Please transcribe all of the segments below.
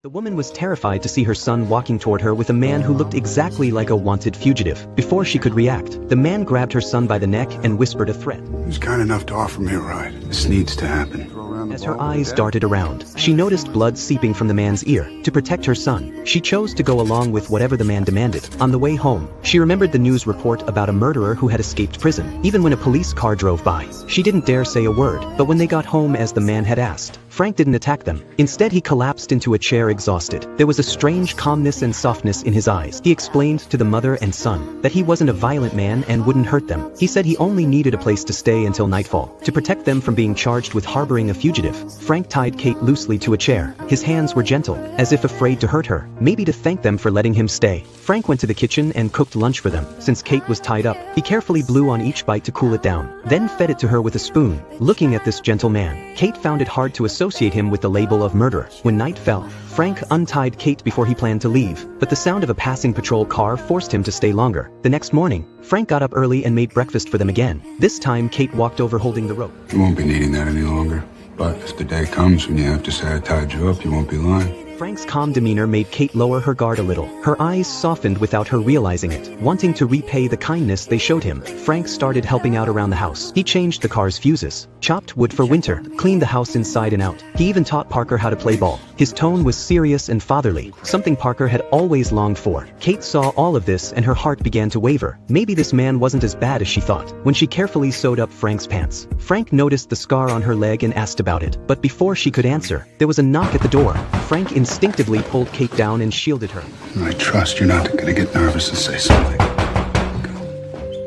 The woman was terrified to see her son walking toward her with a man who looked exactly like a wanted fugitive. Before she could react, the man grabbed her son by the neck and whispered a threat. He's kind enough to offer me a ride. This needs to happen. As her eyes darted around, she noticed blood seeping from the man's ear. To protect her son, she chose to go along with whatever the man demanded. On the way home, she remembered the news report about a murderer who had escaped prison. Even when a police car drove by, she didn't dare say a word. But when they got home as the man had asked, Frank didn't attack them. Instead, he collapsed into a chair exhausted. There was a strange calmness and softness in his eyes. He explained to the mother and son that he wasn't a violent man and wouldn't hurt them. He said he only needed a place to stay until nightfall, to protect them from being charged with harboring a fugitive. Frank tied Kate loosely to a chair. His hands were gentle, as if afraid to hurt her, maybe to thank them for letting him stay. Frank went to the kitchen and cooked lunch for them. Since Kate was tied up, he carefully blew on each bite to cool it down, then fed it to her with a spoon. Looking at this gentle man, Kate found it hard to associate him with the label of murderer. When night fell, Frank untied Kate before he planned to leave, but the sound of a passing patrol car forced him to stay longer. The next morning, Frank got up early and made breakfast for them again. This time, Kate walked over holding the rope. You won't be needing that any longer. But if the day comes when you have to say I tied you up, you won't be lying. Frank's calm demeanor made Kate lower her guard a little. Her eyes softened without her realizing it. Wanting to repay the kindness they showed him, Frank started helping out around the house. He changed the car's fuses, chopped wood for winter, cleaned the house inside and out. He even taught Parker how to play ball. His tone was serious and fatherly, something Parker had always longed for. Kate saw all of this and her heart began to waver. Maybe this man wasn't as bad as she thought. When she carefully sewed up Frank's pants, Frank noticed the scar on her leg and asked about it. But before she could answer, there was a knock at the door. Frank instinctively pulled Kate down and shielded her. I trust you're not gonna get nervous and say something.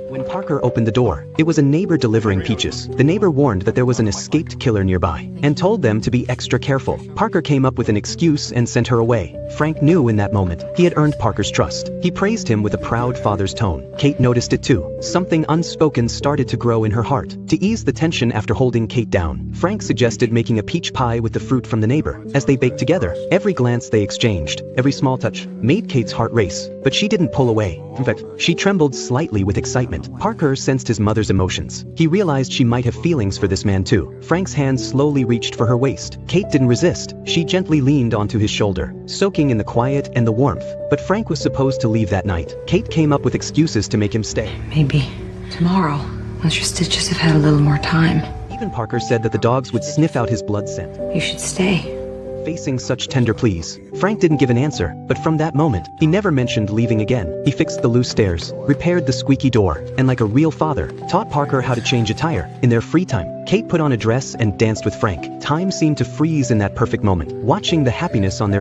When Parker opened the door, it was a neighbor delivering peaches. The neighbor warned that there was an escaped killer nearby, and told them to be extra careful. Parker came up with an excuse and sent her away. Frank knew in that moment he had earned Parker's trust. He praised him with a proud father's tone. Kate noticed it too. Something unspoken started to grow in her heart. To ease the tension after holding Kate down, Frank suggested making a peach pie with the fruit from the neighbor. As they baked together, every glance they exchanged, every small touch, made Kate's heart race. But she didn't pull away. In fact, she trembled slightly with excitement. Parker sensed his mother's emotions. He realized she might have feelings for this man too. Frank's hand slowly reached for her waist. Kate didn't resist. She gently leaned onto his shoulder, soaking in the quiet and the warmth. But Frank was supposed to leave that night. Kate came up with excuses to make him stay. Maybe tomorrow, once your stitches have had a little more time. Even Parker said that the dogs would sniff out his blood scent. You should stay. Facing such tender pleas, Frank didn't give an answer, but from that moment, he never mentioned leaving again. He fixed the loose stairs, repaired the squeaky door, and like a real father, taught Parker how to change a tire. In their free time, Kate put on a dress and danced with Frank. Time seemed to freeze in that perfect moment, watching the happiness on their